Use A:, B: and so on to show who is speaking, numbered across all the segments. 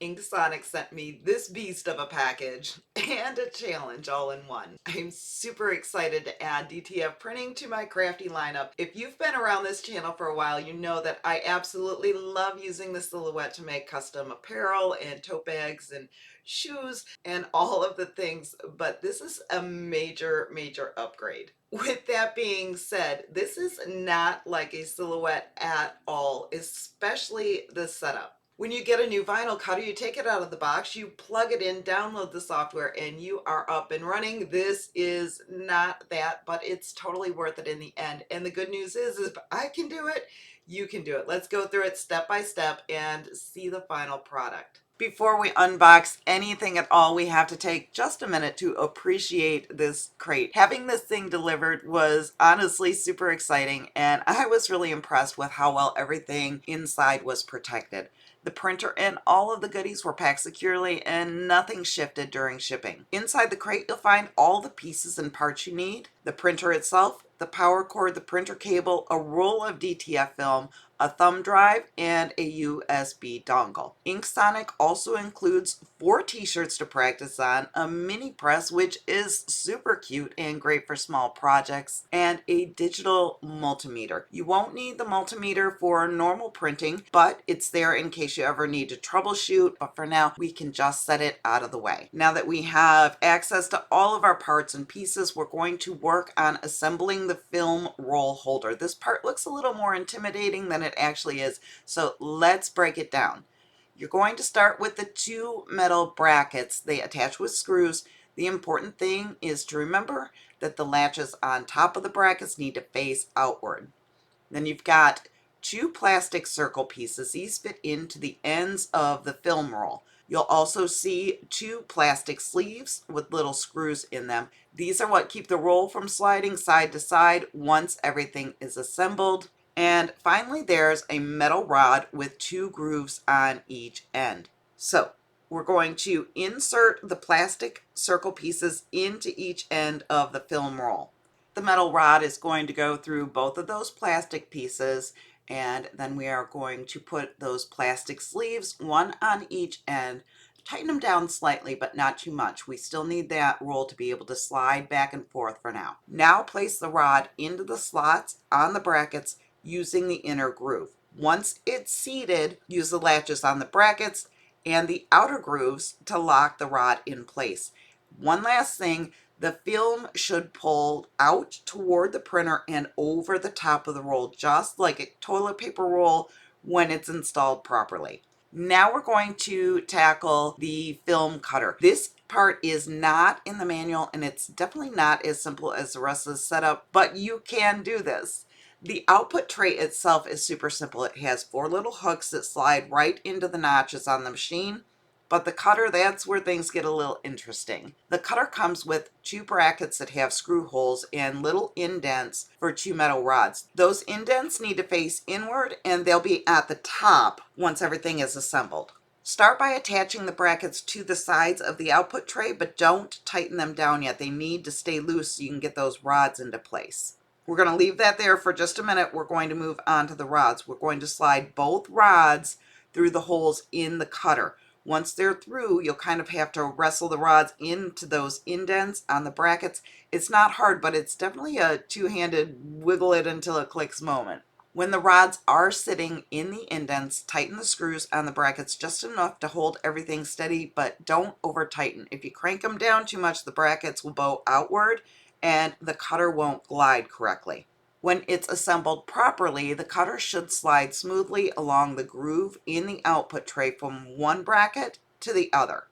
A: InkSonic sent me this beast of a package and a challenge all in one. I'm super excited to add DTF printing to my crafty lineup. If you've been around this channel for a while, you know that I absolutely love using the silhouette to make custom apparel and tote bags and shoes and all of the things, but this is a major upgrade. With that being said, this is not like a silhouette at all, especially the setup. When you get a new vinyl cutter, you take it out of the box, you plug it in, download the software, and you are up and running. This is not that, but it's totally worth it in the end. And the good news is if I can do it, you can do it. Let's go through it step by step and see the final product. Before we unbox anything at all, we have to take just a minute to appreciate this crate. Having this thing delivered was honestly super exciting, and I was really impressed with how well everything inside was protected. The printer and all of the goodies were packed securely and nothing shifted during shipping. Inside the crate, you'll find all the pieces and parts you need, the printer itself, the power cord, the printer cable, a roll of DTF film, a thumb drive, and a USB dongle. InkSonic also includes 4 t-shirts to practice on, a mini press which is super cute and great for small projects, and a digital multimeter. You won't need the multimeter for normal printing, but it's there in case you ever need to troubleshoot, but for now we can just set it out of the way. Now that we have access to all of our parts and pieces, we're going to work on assembling the film roll holder. This part looks a little more intimidating than it actually is, so let's break it down. You're going to start with the 2 metal brackets. They attach with screws. The important thing is to remember that the latches on top of the brackets need to face outward. Then you've got 2 plastic circle pieces. These fit into the ends of the film roll. You'll also see 2 plastic sleeves with little screws in them. These are what keep the roll from sliding side to side once everything is assembled. And finally, there's a metal rod with 2 grooves on each end. So we're going to insert the plastic circle pieces into each end of the film roll. The metal rod is going to go through both of those plastic pieces, and then we are going to put those plastic sleeves, one on each end, tighten them down slightly, but not too much. We still need that roll to be able to slide back and forth for now. Now place the rod into the slots on the brackets using the inner groove. Once it's seated, use the latches on the brackets and the outer grooves to lock the rod in place. One last thing, the film should pull out toward the printer and over the top of the roll, just like a toilet paper roll when it's installed properly. Now we're going to tackle the film cutter. This part is not in the manual and it's definitely not as simple as the rest of the setup, but you can do this. The output tray itself is super simple. It has 4 little hooks that slide right into the notches on the machine. But the cutter, that's where things get a little interesting. The cutter comes with 2 brackets that have screw holes and little indents for 2 metal rods. Those indents need to face inward and they'll be at the top once everything is assembled. Start by attaching the brackets to the sides of the output tray, but don't tighten them down yet. They need to stay loose so you can get those rods into place. We're going to leave that there for just a minute. We're going to move on to the rods. We're going to slide both rods through the holes in the cutter. Once they're through, you'll kind of have to wrestle the rods into those indents on the brackets. It's not hard, but it's definitely a two-handed wiggle it until it clicks moment. When the rods are sitting in the indents, tighten the screws on the brackets just enough to hold everything steady, but don't over tighten. If you crank them down too much, the brackets will bow outward and the cutter won't glide correctly. When it's assembled properly, the cutter should slide smoothly along the groove in the output tray from one bracket to the other.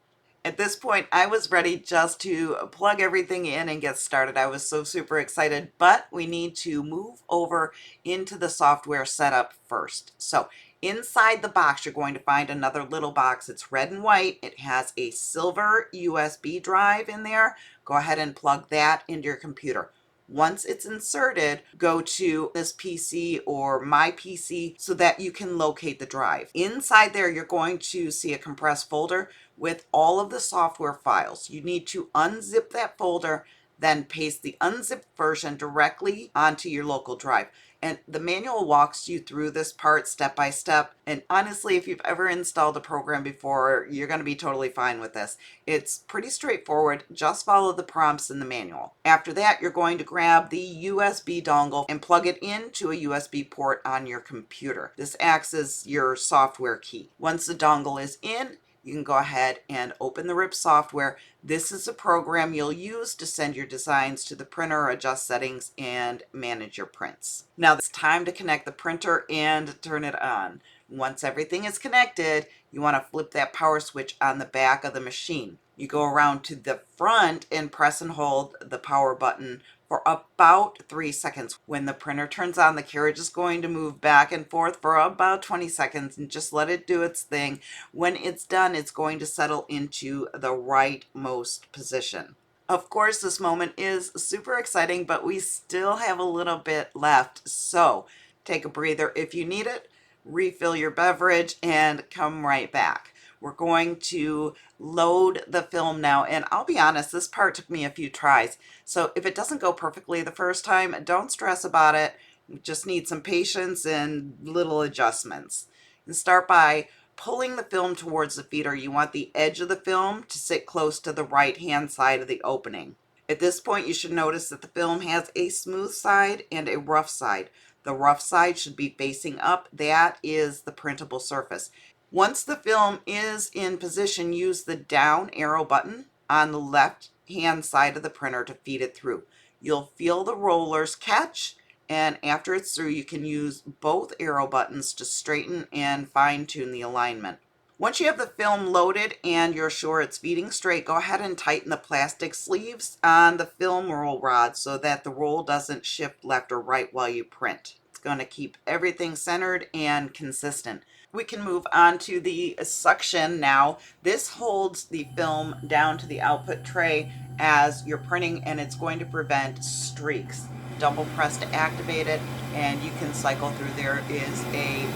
A: At this point, I was ready just to plug everything in and get started. I was so super excited, but we need to move over into the software setup first. So inside the box, you're going to find another little box. It's red and white. It has a silver USB drive in there. Go ahead and plug that into your computer. Once it's inserted, go to this PC or my PC so that you can locate the drive. Inside there, you're going to see a compressed folder with all of the software files. You need to unzip that folder, then paste the unzipped version directly onto your local drive. And the manual walks you through this part step by step. And honestly, if you've ever installed a program before, you're going to be totally fine with this. It's pretty straightforward. Just follow the prompts in the manual. After that, you're going to grab the USB dongle and plug it into a USB port on your computer. This acts as your software key. Once the dongle is in, you can go ahead and open the RIP software. This is a program you'll use to send your designs to the printer, adjust settings, and manage your prints. Now it's time to connect the printer and turn it on. Once everything is connected, you want to flip that power switch on the back of the machine. You go around to the front and press and hold the power button for about 3 seconds. When the printer turns on, the carriage is going to move back and forth for about 20 seconds and just let it do its thing. When it's done, it's going to settle into the rightmost position. Of course, this moment is super exciting, but we still have a little bit left. So take a breather if you need it, refill your beverage, and come right back. We're going to load the film now, and I'll be honest, this part took me a few tries. So if it doesn't go perfectly the first time, don't stress about it. You just need some patience and little adjustments. And start by pulling the film towards the feeder. You want the edge of the film to sit close to the right hand side of the opening. At this point, you should notice that the film has a smooth side and a rough side. The rough side should be facing up. That is the printable surface. Once the film is in position, use the down arrow button on the left hand side of the printer to feed it through. You'll feel the rollers catch, and after it's through, you can use both arrow buttons to straighten and fine-tune the alignment. Once you have the film loaded and you're sure it's feeding straight, go ahead and tighten the plastic sleeves on the film roll rod so that the roll doesn't shift left or right while you print. It's going to keep everything centered and consistent. We can move on to the suction now. This holds the film down to the output tray as you're printing, and it's going to prevent streaks. Double press to activate it, and you can cycle through. There is a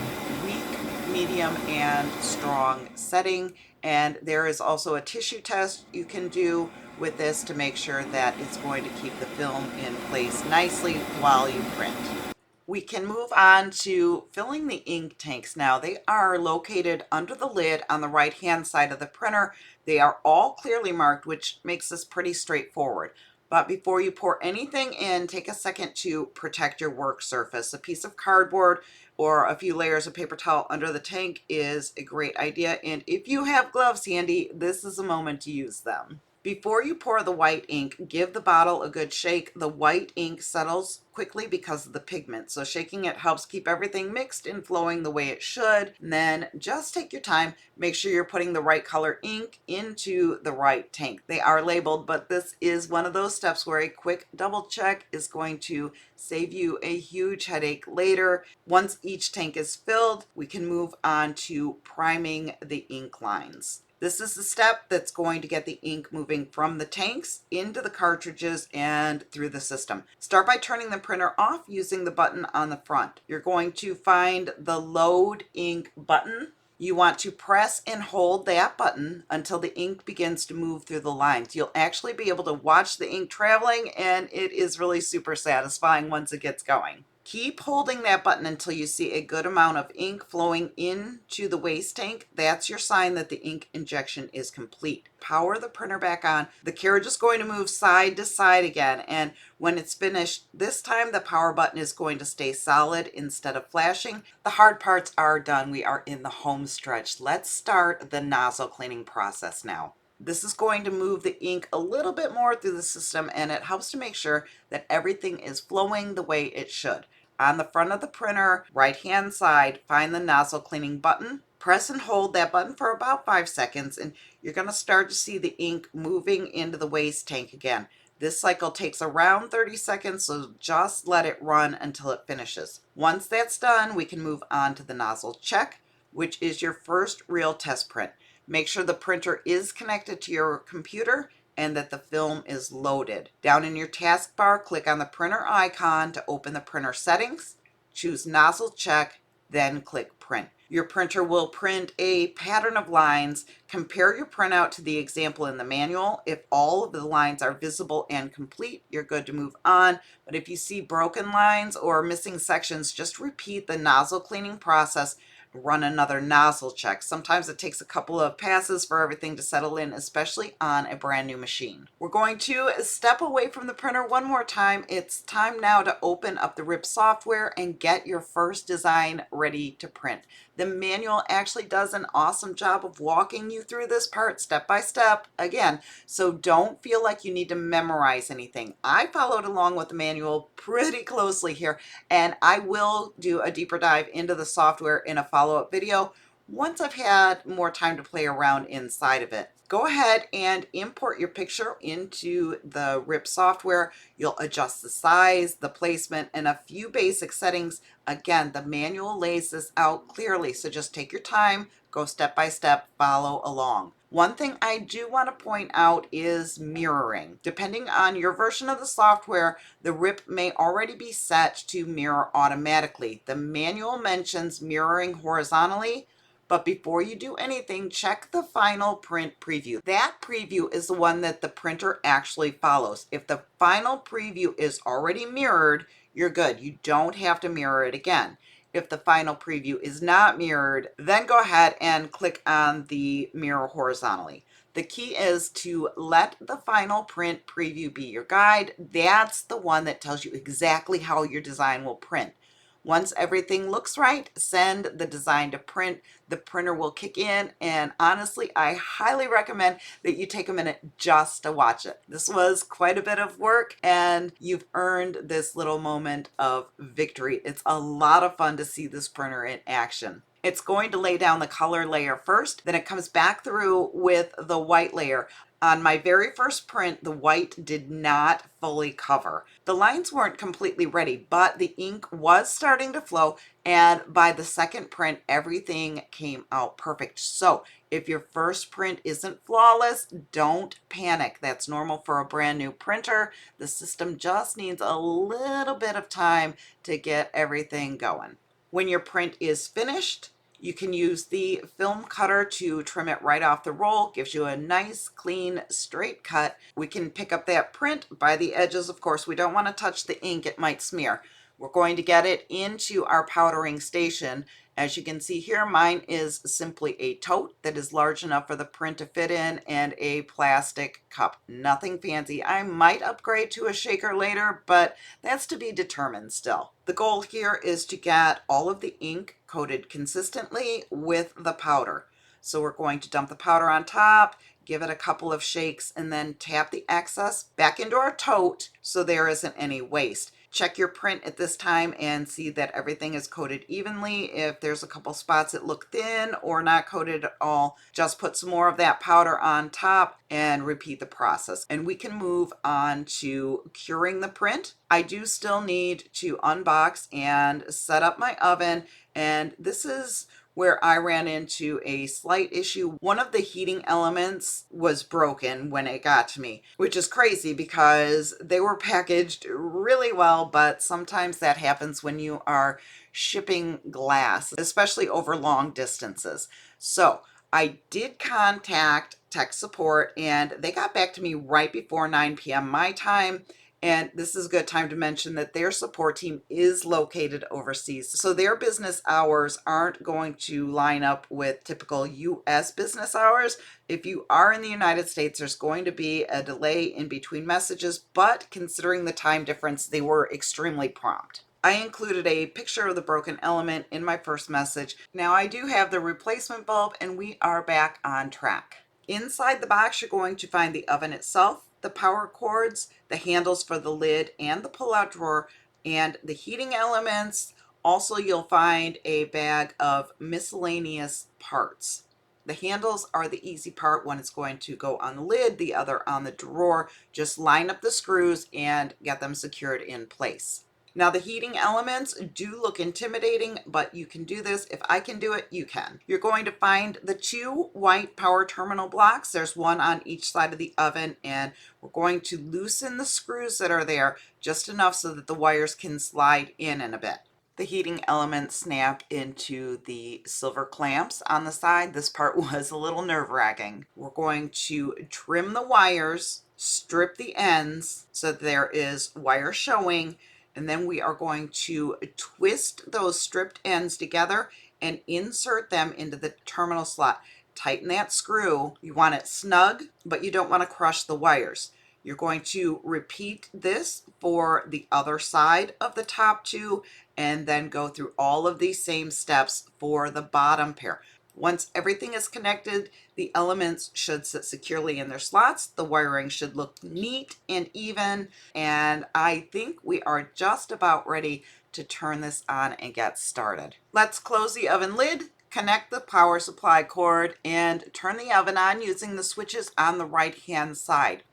A: weak, medium, and strong setting, and there is also a tissue test you can do with this to make sure that it's going to keep the film in place nicely while you print. We can move on to filling the ink tanks now. They are located under the lid on the right hand side of the printer. They are all clearly marked, which makes this pretty straightforward. But before you pour anything in, take a second to protect your work surface. A piece of cardboard or a few layers of paper towel under the tank is a great idea. And if you have gloves handy, this is a moment to use them. Before you pour the white ink, give the bottle a good shake. The white ink settles quickly because of the pigment, so shaking it helps keep everything mixed and flowing the way it should. And then just take your time. Make sure you're putting the right color ink into the right tank. They are labeled, but this is one of those steps where a quick double check is going to save you a huge headache later. Once each tank is filled, we can move on to priming the ink lines. This is the step that's going to get the ink moving from the tanks into the cartridges and through the system. Start by turning the printer off using the button on the front. You're going to find the load ink button. You want to press and hold that button until the ink begins to move through the lines. You'll actually be able to watch the ink traveling, and it is really super satisfying once it gets going. Keep holding that button until you see a good amount of ink flowing into the waste tank. That's your sign that the ink injection is complete. Power the printer back on. The carriage is going to move side to side again, and when it's finished, this time the power button is going to stay solid instead of flashing. The hard parts are done. We are in the home stretch. Let's start the nozzle cleaning process now. This is going to move the ink a little bit more through the system, and it helps to make sure that everything is flowing the way it should. On the front of the printer, right hand side, find the nozzle cleaning button. Press and hold that button for about 5 seconds, and you're going to start to see the ink moving into the waste tank again. This cycle takes around 30 seconds, so just let it run until it finishes. Once that's done, we can move on to the nozzle check, which is your first real test print. Make sure the printer is connected to your computer and that the film is loaded. Down in your taskbar, click on the printer icon to open the printer settings. Choose nozzle check, then click print. Your printer will print a pattern of lines. Compare your printout to the example in the manual. If all of the lines are visible and complete, you're good to move on. But if you see broken lines or missing sections, just repeat the nozzle cleaning process. Run another nozzle check. Sometimes it takes a couple of passes for everything to settle in, especially on a brand new machine. We're going to step away from the printer one more time. It's time now to open up the RIP software and get your first design ready to print. The manual actually does an awesome job of walking you through this part step by step again, so don't feel like you need to memorize anything. I followed along with the manual pretty closely here, and I will do a deeper dive into the software in a follow-up video once I've had more time to play around inside of it. Go ahead and import your picture into the RIP software. You'll adjust the size, the placement, and a few basic settings. Again, the manual lays this out clearly, so just take your time, go step by step, follow along. One thing I do want to point out is mirroring. Depending on your version of the software, the RIP may already be set to mirror automatically. The manual mentions mirroring horizontally, but before you do anything, check the final print preview. That preview is the one that the printer actually follows. If the final preview is already mirrored, you're good. You don't have to mirror it again. If the final preview is not mirrored, then go ahead and click on the mirror horizontally. The key is to let the final print preview be your guide. That's the one that tells you exactly how your design will print. Once everything looks right, send the design to print. The printer will kick in, and honestly, I highly recommend that you take a minute just to watch it. This was quite a bit of work, and you've earned this little moment of victory. It's a lot of fun to see this printer in action. It's going to lay down the color layer first, then it comes back through with the white layer. On my very first print, the white did not fully cover. The lines weren't completely ready, but the ink was starting to flow, and by the second print, everything came out perfect. So if your first print isn't flawless, don't panic. That's normal for a brand new printer. The system just needs a little bit of time to get everything going. When your print is finished, you can use the film cutter to trim it right off the roll. Gives you a nice, clean, straight cut. We can pick up that print by the edges. Of course, we don't want to touch the ink. It might smear. We're going to get it into our powdering station. As you can see here, mine is simply a tote that is large enough for the print to fit in and a plastic cup. Nothing fancy. I might upgrade to a shaker later, but that's to be determined still. The goal here is to get all of the ink coated consistently with the powder. So we're going to dump the powder on top, give it a couple of shakes, and then tap the excess back into our tote so there isn't any waste. Check your print at this time and see that everything is coated evenly. If there's a couple spots that look thin or not coated at all, just put some more of that powder on top and repeat the process. And we can move on to curing the print. I do still need to unbox and set up my oven, and this is where I ran into a slight issue. One of the heating elements was broken when it got to me, which is crazy because they were packaged really well, but sometimes that happens when you are shipping glass, especially over long distances. So I did contact tech support, and they got back to me right before 9 p.m. my time. And this is a good time to mention that their support team is located overseas. So their business hours aren't going to line up with typical US business hours. If you are in the United States, there's going to be a delay in between messages, but considering the time difference, they were extremely prompt. I included a picture of the broken element in my first message. Now I do have the replacement bulb, and we are back on track. Inside the box, you're going to find the oven itself, the power cords, the handles for the lid and the pull-out drawer, and the heating elements. Also, you'll find a bag of miscellaneous parts. The handles are the easy part. One is going to go on the lid, the other on the drawer. Just line up the screws and get them secured in place. Now, the heating elements do look intimidating, but you can do this. If I can do it, you can. You're going to find the two white power terminal blocks. There's one on each side of the oven, and we're going to loosen the screws that are there just enough so that the wires can slide in a bit. The heating elements snap into the silver clamps on the side. This part was a little nerve-wracking. We're going to trim the wires, strip the ends so there is wire showing, and then we are going to twist those stripped ends together and insert them into the terminal slot. Tighten that screw. You want it snug, but you don't want to crush the wires. You're going to repeat this for the other side of the top two, and then go through all of these same steps for the bottom pair. Once everything is connected, the elements should sit securely in their slots. The wiring should look neat and even, and I think we are just about ready to turn this on and get started. Let's close the oven lid, connect the power supply cord, and turn the oven on using the switches on the right hand side.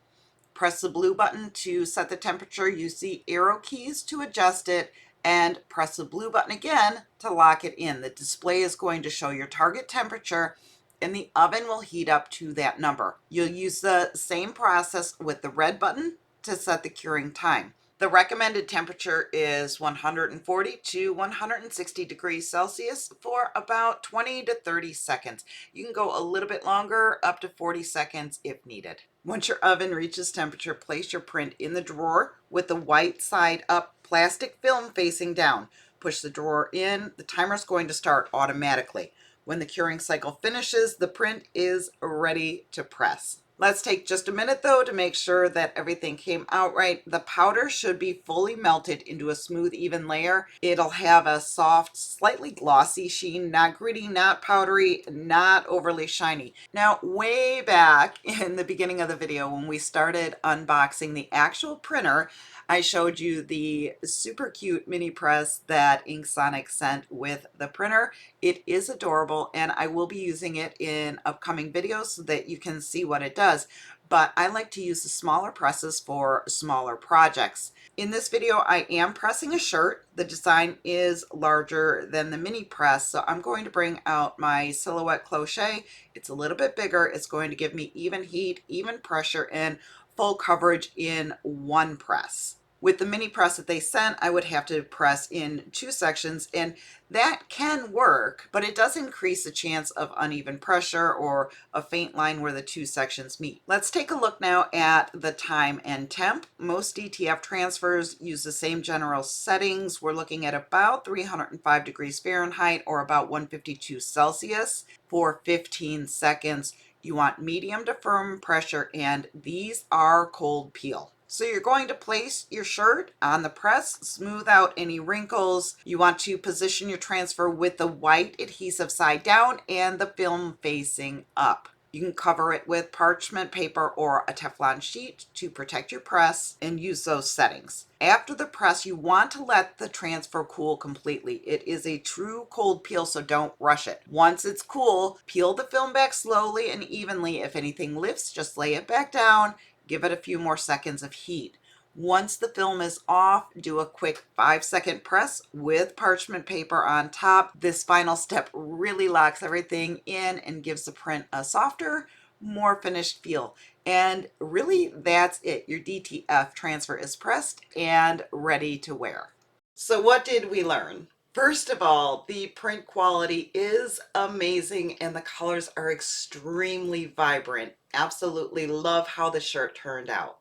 A: Press the blue button to set the temperature. Use the arrow keys to adjust it, and press the blue button again to lock it in. The display is going to show your target temperature, and the oven will heat up to that number. You'll use the same process with the red button to set the curing time. The recommended temperature is 140 to 160 degrees Celsius for about 20 to 30 seconds. You can go a little bit longer, up to 40 seconds if needed. Once your oven reaches temperature, place your print in the drawer with the white side up, plastic film facing down. Push the drawer in. The timer is going to start automatically. When the curing cycle finishes, the print is ready to press. Let's take just a minute though to make sure that everything came out right. The powder should be fully melted into a smooth, even layer. It'll have a soft, slightly glossy sheen, not gritty, not powdery, not overly shiny. Now, way back in the beginning of the video when we started unboxing the actual printer, I showed you the super cute mini press that InkSonic sent with the printer. It is adorable, and I will be using it in upcoming videos so that you can see what it does. But I like to use the smaller presses for smaller projects. In this video, I am pressing a shirt. The design is larger than the mini press, so I'm going to bring out my silhouette crochet. It's a little bit bigger. It's going to give me even heat, even pressure, and full coverage in one press. With the mini press that they sent, I would have to press in two sections, and that can work, but it does increase the chance of uneven pressure or a faint line where the two sections meet. Let's take a look now at the time and temp. Most DTF transfers use the same general settings. We're looking at about 305 degrees Fahrenheit or about 152 Celsius for 15 seconds. You want medium to firm pressure, and these are cold peel. So you're going to place your shirt on the press, smooth out any wrinkles. You want to position your transfer with the white adhesive side down and the film facing up. You can cover it with parchment paper or a Teflon sheet to protect your press and use those settings. After the press, you want to let the transfer cool completely. It is a true cold peel, so don't rush it. Once it's cool, peel the film back slowly and evenly. If anything lifts, just lay it back down. Give it a few more seconds of heat. Once the film is off, do a quick 5-second press with parchment paper on top. This final step really locks everything in and gives the print a softer, more finished feel. And really, that's it. Your DTF transfer is pressed and ready to wear. So what did we learn? First of all, the print quality is amazing and the colors are extremely vibrant. Absolutely love how the shirt turned out.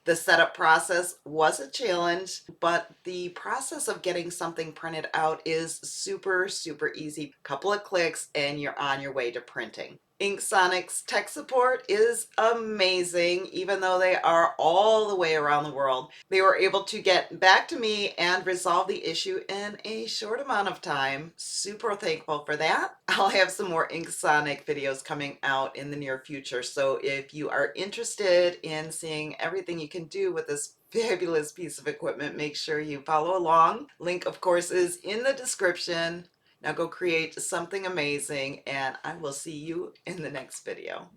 A: The setup process was a challenge, but the process of getting something printed out is super, super easy. Couple of clicks and you're on your way to printing. InkSonic's tech support is amazing. Even though they are all the way around the world, they were able to get back to me and resolve the issue in a short amount of time. Super thankful for that. I'll have some more InkSonic videos coming out in the near future, so if you are interested in seeing everything you can do with this fabulous piece of equipment, make sure you follow along. Link, of course, is in the description. Now go create something amazing, and I will see you in the next video.